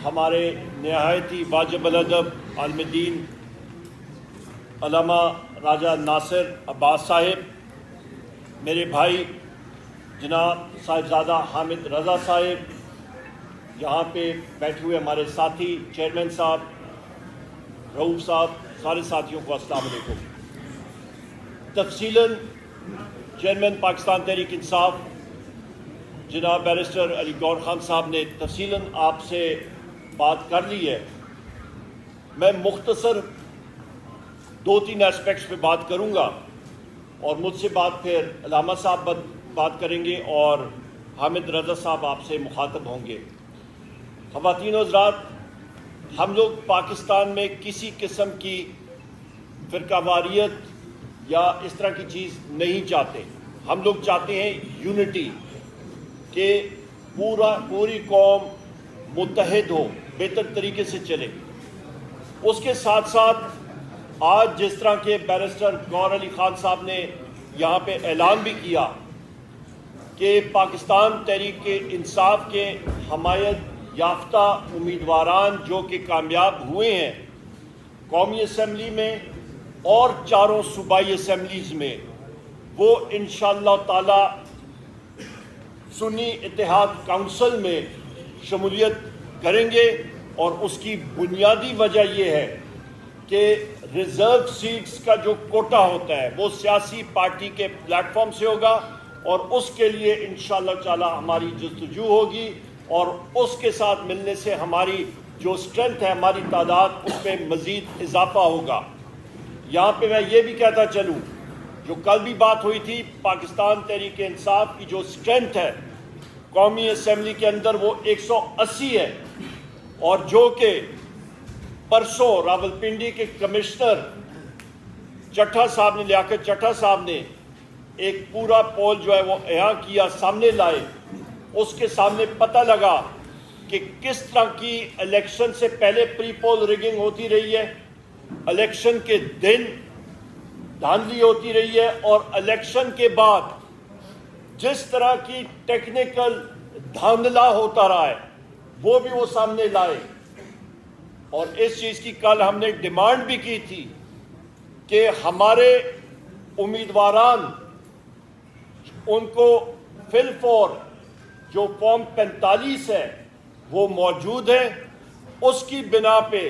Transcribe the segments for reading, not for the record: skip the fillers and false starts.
ہمارے نہایتی واجب الادب عالم دین علامہ راجہ ناصر عباس صاحب، میرے بھائی جناب صاحبزادہ حامد رضا صاحب، یہاں پہ بیٹھے ہوئے ہمارے ساتھی چیئرمین صاحب، رؤوف صاحب، سارے ساتھیوں کو السلام علیکم۔ تفصیلاً چیئرمین پاکستان تحریک انصاف جناب بیرسٹر علی گور خان صاحب نے تفصیلاً آپ سے بات کر لی ہے۔ میں مختصر 2-3 ایسپیکٹس پہ بات کروں گا اور مجھ سے بات پھر علامہ صاحب بات کریں گے اور حامد رضا صاحب آپ سے مخاطب ہوں گے۔ خواتین و حضرات، ہم لوگ پاکستان میں کسی قسم کی فرقہ واریت یا اس طرح کی چیز نہیں چاہتے۔ ہم لوگ چاہتے ہیں یونٹی، کہ پوری قوم متحد ہو، بہتر طریقے سے چلے۔ اس کے ساتھ ساتھ آج جس طرح کے بیرسٹر گور علی خان صاحب نے یہاں پہ اعلان بھی کیا کہ پاکستان تحریک انصاف کے حمایت یافتہ امیدواران جو کہ کامیاب ہوئے ہیں قومی اسمبلی میں اور 4 صوبائی اسمبلیز میں، وہ انشاءاللہ تعالی سنی اتحاد کونسل میں شمولیت کریں گے۔ اور اس کی بنیادی وجہ یہ ہے کہ ریزرو سیٹس کا جو کوٹا ہوتا ہے وہ سیاسی پارٹی کے پلیٹ فارم سے ہوگا، اور اس کے لیے انشاءاللہ تعالی ہماری جستجو ہوگی، اور اس کے ساتھ ملنے سے ہماری جو اسٹرینتھ ہے، ہماری تعداد، اس پہ مزید اضافہ ہوگا۔ یہاں پہ میں یہ بھی کہتا چلوں، جو کل بھی بات ہوئی تھی، پاکستان تحریک انصاف کی جو اسٹرینتھ ہے قومی اسمبلی کے اندر وہ 180 ہے، اور جو کہ پرسوں راولپنڈی کے کمشنر چٹھا صاحب نے، لیاقت چٹھا صاحب نے ایک پورا پول جو ہے وہ احاطہ کیا، سامنے لائے، اس کے سامنے پتہ لگا کہ کس طرح کی الیکشن سے پہلے پری پول ریگنگ ہوتی رہی ہے، الیکشن کے دن دھاندلی ہوتی رہی ہے، اور الیکشن کے بعد جس طرح کی ٹیکنیکل دھاندلا ہوتا رہا ہے وہ بھی وہ سامنے لائے۔ اور اس چیز کی کل ہم نے ڈیمانڈ بھی کی تھی کہ ہمارے امیدواران ان کو فل فور جو فارم 45 ہے وہ موجود ہے، اس کی بنا پہ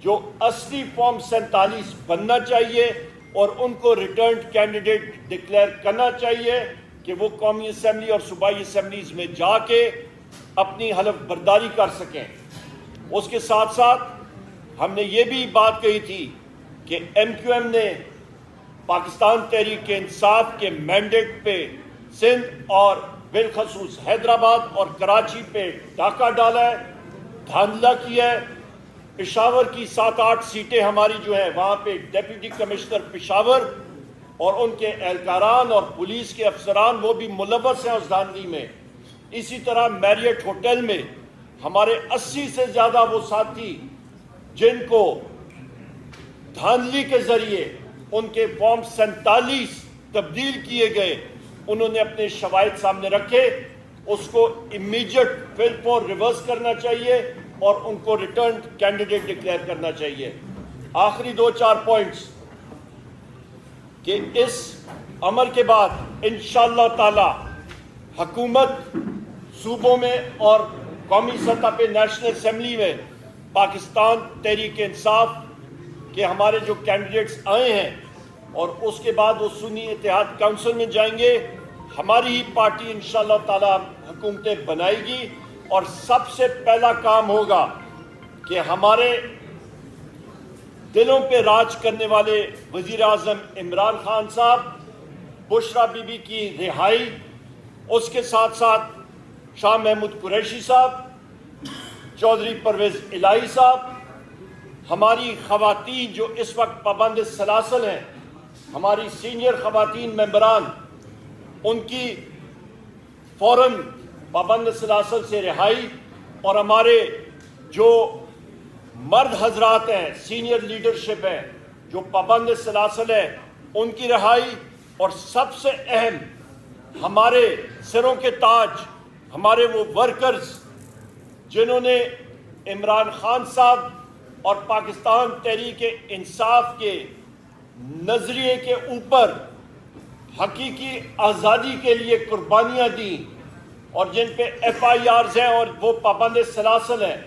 جو اصلی فارم 47 بننا چاہیے، اور ان کو ریٹرنڈ کینڈیڈیٹ ڈکلیئر کرنا چاہیے کہ وہ قومی اسمبلی اور صوبائی اسمبلیز میں جا کے اپنی حلف برداری کر سکیں۔ اس کے ساتھ ساتھ ہم نے یہ بھی بات کہی تھی کہ ایم کیو ایم نے پاکستان تحریک انصاف کے مینڈیٹ پہ سندھ اور بالخصوص حیدرآباد اور کراچی پہ ڈاکہ ڈالا ہے، دھاندلا کیا ہے۔ پشاور کی 7-8 سیٹیں ہماری جو ہیں وہاں پہ ڈیپٹی کمشنر پشاور اور ان کے اہلکاران اور پولیس کے افسران وہ بھی ملوث ہیں اس دھاندلی میں۔ اسی طرح میریٹ ہوٹل میں ہمارے 80 سے زیادہ وہ ساتھی جن کو دھاندلی کے ذریعے ان کے فارم 47 تبدیل کیے گئے، انہوں نے اپنے شواہد سامنے رکھے، اس کو امیجیٹ فل فور ریورس کرنا چاہیے اور ان کو ریٹرن کینڈیڈیٹ ڈکلیئر کرنا چاہیے۔ آخری 2-4 پوائنٹس کہ اس عمل کے بعد انشاءاللہ تعالی حکومت صوبوں میں اور قومی سطح پہ نیشنل اسمبلی میں پاکستان تحریک انصاف کے ہمارے جو کینڈیڈیٹس آئے ہیں، اور اس کے بعد وہ سنی اتحاد کونسل میں جائیں گے، ہماری ہی پارٹی انشاءاللہ تعالی حکومتیں بنائے گی، اور سب سے پہلا کام ہوگا کہ ہمارے دلوں پہ راج کرنے والے وزیر اعظم عمران خان صاحب، بشرا بی بی کی رہائی، اس کے ساتھ ساتھ شاہ محمود قریشی صاحب، چودھری پرویز الہی صاحب، ہماری خواتین جو اس وقت پابند سلاسل ہیں، ہماری سینئر خواتین ممبران، ان کی فوراً پابند سلاسل سے رہائی، اور ہمارے جو مرد حضرات ہیں، سینئر لیڈرشپ ہیں جو پابند سلاسل ہیں، ان کی رہائی، اور سب سے اہم ہمارے سروں کے تاج، ہمارے وہ ورکرز جنہوں نے عمران خان صاحب اور پاکستان تحریک انصاف کے نظریے کے اوپر حقیقی آزادی کے لیے قربانیاں دیں اور جن پہ FIRs ہیں اور وہ پابند سلاسل ہیں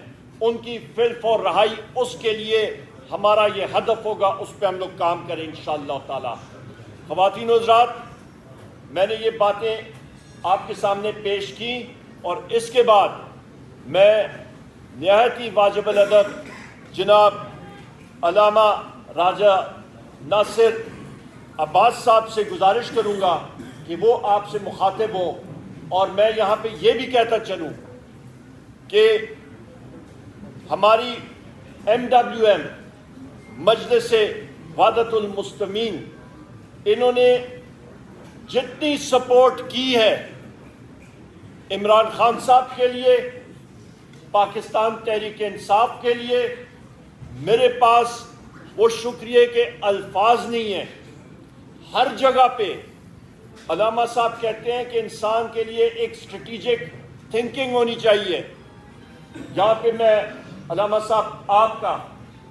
ان کی فل فور رہائی، اس کے لیے ہمارا یہ ہدف ہوگا، اس پہ ہم لوگ کام کریں انشاءاللہ تعالی۔ خواتین و حضرات، میں نے یہ باتیں آپ کے سامنے پیش کی اور اس کے بعد میں نہایت ہی واجب الادب جناب علامہ راجہ ناصر عباس صاحب سے گزارش کروں گا کہ وہ آپ سے مخاطب ہوں، اور میں یہاں پہ یہ بھی کہتا چلوں کہ ہماری MWM مجلس وحدت المسلمین، انہوں نے جتنی سپورٹ کی ہے عمران خان صاحب کے لیے، پاکستان تحریک انصاف کے لیے، میرے پاس وہ شکریہ کے الفاظ نہیں ہیں۔ ہر جگہ پہ علامہ صاحب کہتے ہیں کہ انسان کے لیے ایک اسٹریٹجک تھنکنگ ہونی چاہیے۔ یہاں پہ میں علامہ صاحب آپ کا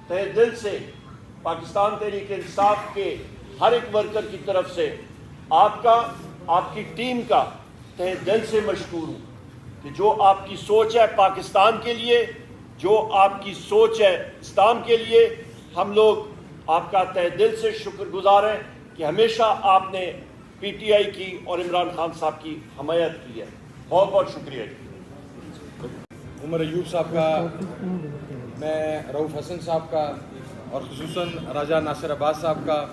تہ دل سے پاکستان تحریک انصاف کے ہر ایک ورکر کی طرف سے آپ کا، آپ کی ٹیم کا تہ دل سے مشکور ہوں کہ جو آپ کی سوچ ہے پاکستان کے لیے، جو آپ کی سوچ ہے اسلام کے لیے، ہم لوگ آپ کا تہ دل سے شکر گزار ہیں کہ ہمیشہ آپ نے PTI کی اور عمران خان صاحب کی حمایت کی ہے۔ بہت بہت شکریہ۔ عمر ایوب صاحب کا، میں رؤوف حسن صاحب کا، اور خصوصاً راجہ ناصر عباس صاحب کا،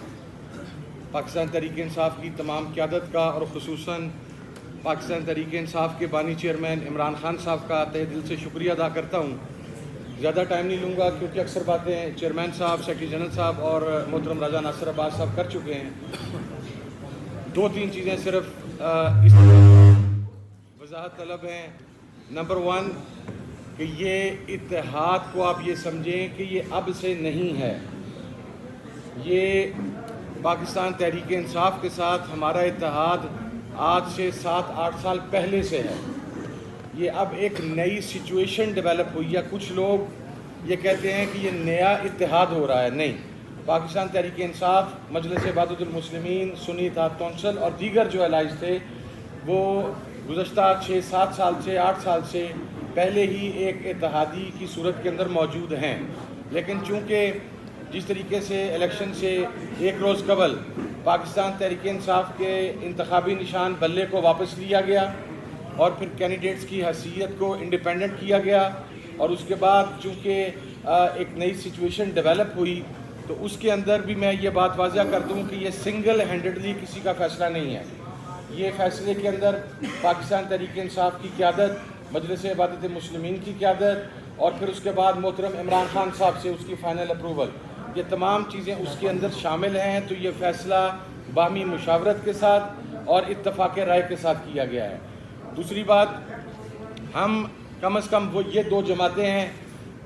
پاکستان تحریک انصاف کی تمام قیادت کا، اور خصوصاً پاکستان تحریک انصاف کے بانی چیئرمین عمران خان صاحب کا تہ دل سے شکریہ ادا کرتا ہوں۔ زیادہ ٹائم نہیں لوں گا کیونکہ اکثر باتیں چیئرمین صاحب، سیکرٹری جنرل صاحب اور محترم راجہ ناصر عباس صاحب کر چکے ہیں۔ دو تین چیزیں صرف اس وضاحت طلب ہیں۔ نمبر 1 کہ یہ اتحاد کو آپ یہ سمجھیں کہ یہ اب سے نہیں ہے، یہ پاکستان تحریک انصاف کے ساتھ ہمارا اتحاد آج سے 7-8 سال پہلے سے ہے۔ یہ اب ایک نئی سچویشن ڈیولپ ہوئی ہے۔ کچھ لوگ یہ کہتے ہیں کہ یہ نیا اتحاد ہو رہا ہے، نہیں۔ پاکستان تحریک انصاف، مجلس وحدت المسلمین، سنی اتحاد کونسل اور دیگر جو الائز تھے وہ گزشتہ 6-7 سال سے 8 سال سے پہلے ہی ایک اتحادی کی صورت کے اندر موجود ہیں، لیکن چونکہ جس طریقے سے الیکشن سے ایک روز قبل پاکستان تحریک انصاف کے انتخابی نشان بلے کو واپس لیا گیا اور پھر کینڈیڈیٹس کی حیثیت کو انڈیپینڈنٹ کیا گیا، اور اس کے بعد چونکہ ایک نئی سچویشن ڈیولپ ہوئی، تو اس کے اندر بھی میں یہ بات واضح کر دوں کہ یہ سنگل ہینڈڈلی کسی کا فیصلہ نہیں ہے۔ یہ فیصلے کے اندر پاکستان تحریک انصاف کی قیادت، مجلس وحدت المسلمین کی قیادت، اور پھر اس کے بعد محترم عمران خان صاحب سے اس کی فائنل اپروول، یہ تمام چیزیں اس کے اندر شامل ہیں۔ تو یہ فیصلہ باہمی مشاورت کے ساتھ اور اتفاق رائے کے ساتھ کیا گیا ہے۔ دوسری بات، ہم کم از کم وہ یہ 2 جماعتیں ہیں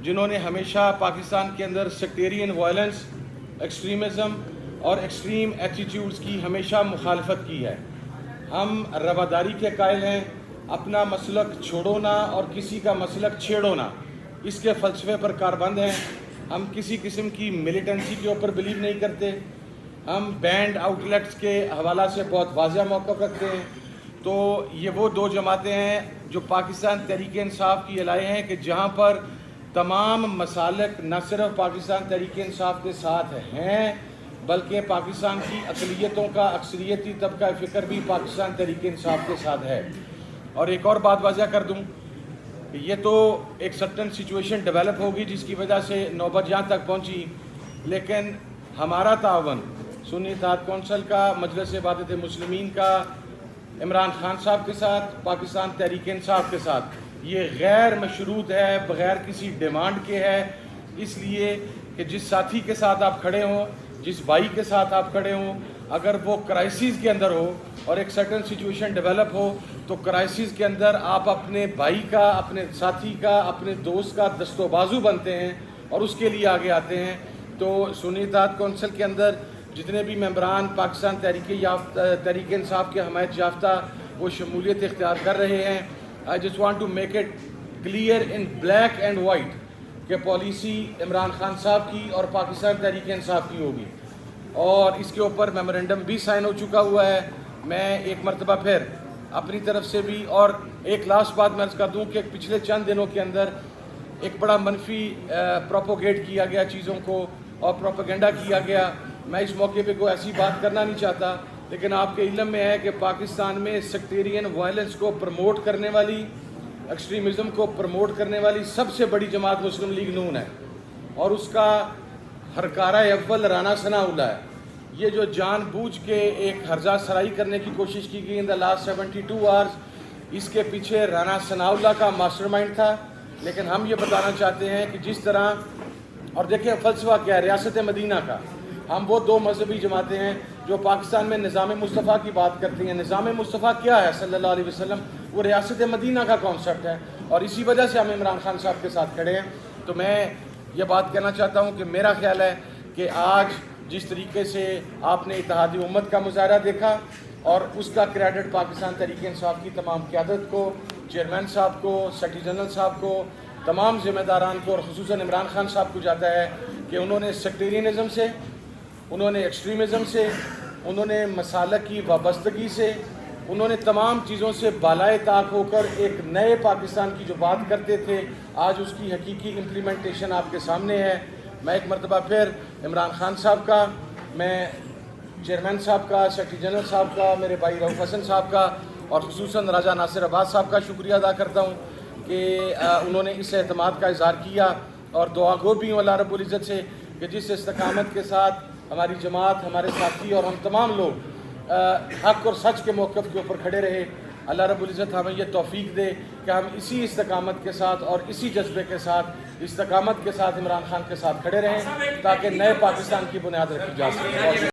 جنہوں نے ہمیشہ پاکستان کے اندر سیکٹیرین وائلنس، ایکسٹریمزم اور ایکسٹریم ایٹیٹیوڈز کی ہمیشہ مخالفت کی ہے۔ ہم رواداری کے قائل ہیں، اپنا مسلک چھوڑو نہ اور کسی کا مسلک چھیڑو نہ، اس کے فلسفے پر کاربند ہیں۔ ہم کسی قسم کی ملیٹنسی کے اوپر بلیو نہیں کرتے۔ ہم بینڈ آؤٹ لیٹس کے حوالہ سے بہت واضح موقف رکھتے ہیں۔ تو یہ وہ 2 جماعتیں ہیں جو پاکستان تحریک انصاف کی الائے ہیں کہ جہاں پر تمام مسالک نہ صرف پاکستان تحریک انصاف کے ساتھ ہیں بلکہ پاکستان کی اقلیتوں کا اکثریتی طبقہ فکر بھی پاکستان تحریک انصاف کے ساتھ ہے۔ اور ایک اور بات واضح کر دوں کہ یہ تو ایک سرٹن سچویشن ڈیولپ ہوگی جس کی وجہ سے نوبت جہاں تک پہنچی، لیکن ہمارا تعاون سنی اتحاد کونسل کا، مجلس وحدت المسلمین کا، عمران خان صاحب کے ساتھ، پاکستان تحریک انصاف کے ساتھ، یہ غیر مشروط ہے، بغیر کسی ڈیمانڈ کے ہے، اس لیے کہ جس ساتھی کے ساتھ آپ کھڑے ہوں، جس بھائی کے ساتھ آپ کھڑے ہوں، اگر وہ کرائسس کے اندر ہو اور ایک سرٹن سچویشن ڈیولپ ہو تو کرائسس کے اندر آپ اپنے بھائی کا، اپنے ساتھی کا، اپنے دوست کا دست و بازو بنتے ہیں اور اس کے لیے آگے آتے ہیں۔ تو سنی اتحاد کونسل کے اندر جتنے بھی ممبران پاکستان تحریک انصاف کے حمایت یافتہ وہ شمولیت اختیار کر رہے ہیں۔ I just want to make it clear in black and white کہ پالیسی عمران خان صاحب کی اور پاکستان تحریک انصاف کی ہوگی، اور اس کے اوپر میمورنڈم بھی سائن ہو چکا ہوا ہے۔ میں ایک مرتبہ پھر اپنی طرف سے بھی، اور ایک لاسٹ بات میں عرض کر دوں کہ پچھلے چند دنوں کے اندر ایک بڑا منفی پروپوگیٹ کیا گیا چیزوں کو اور پروپیگنڈا کیا گیا۔ میں اس موقع پہ کوئی ایسی بات کرنا نہیں چاہتا، لیکن آپ کے علم میں ہے کہ پاکستان میں سیکٹیرین وائلنس کو پروموٹ کرنے والی، ایکسٹریمزم کو پروموٹ کرنے والی سب سے بڑی جماعت مسلم لیگ نون ہے، اور اس کا ہرکارہ اول رانا ثناء اللہ ہے۔ یہ جو جان بوجھ کے ایک ہرزہ سرائی کرنے کی کوشش کی گئی ان دا لاسٹ 72 آورز، اس کے پیچھے رانا ثناء اللہ کا ماسٹر مائنڈ تھا۔ لیکن ہم یہ بتانا چاہتے ہیں کہ جس طرح، اور دیکھیں فلسفہ کیا ہے ریاست مدینہ کا، ہم وہ دو مذہبی جماعتیں ہیں جو پاکستان میں نظام مصطفیٰ کی بات کرتی ہیں۔ نظام مصطفیٰ کیا ہے صلی اللہ علیہ وسلم؟ وہ ریاست مدینہ کا کانسیپٹ ہے، اور اسی وجہ سے ہم عمران خان صاحب کے ساتھ کھڑے ہیں۔ تو میں یہ بات کہنا چاہتا ہوں کہ میرا خیال ہے کہ آج جس طریقے سے آپ نے اتحاد امت کا مظاہرہ دیکھا، اور اس کا کریڈٹ پاکستان تحریک انصاف کی تمام قیادت کو، چیئرمین صاحب کو، سیکریٹری جنرل صاحب کو، تمام ذمہ داران کو، اور خصوصاً عمران خان صاحب کو جاتا ہے کہ انہوں نے سیکٹیرینزم سے، انہوں نے ایکسٹریمزم سے، انہوں نے مسالک کی وابستگی سے، انہوں نے تمام چیزوں سے بالائے طاق ہو کر ایک نئے پاکستان کی جو بات کرتے تھے، آج اس کی حقیقی امپلیمنٹیشن آپ کے سامنے ہے۔ میں ایک مرتبہ پھر عمران خان صاحب کا، میں چیئرمین صاحب کا، سیکریٹری جنرل صاحب کا، میرے بھائی رؤف حسن صاحب کا، اور خصوصاً راجہ ناصر عباس صاحب کا شکریہ ادا کرتا ہوں کہ انہوں نے اس اعتماد کا اظہار کیا، اور دعا گو بھی ہوں اللہ رب العزت سے کہ جس استقامت کے ساتھ ہماری جماعت، ہمارے ساتھی اور ہم تمام لوگ حق اور سچ کے موقف کے اوپر کھڑے رہے، اللہ رب العزت ہمیں یہ توفیق دے کہ ہم اسی استقامت کے ساتھ اور اسی جذبے کے ساتھ، استقامت کے ساتھ عمران خان کے ساتھ کھڑے رہیں، تاکہ نئے پاکستان کی بنیاد رکھی جا سکے۔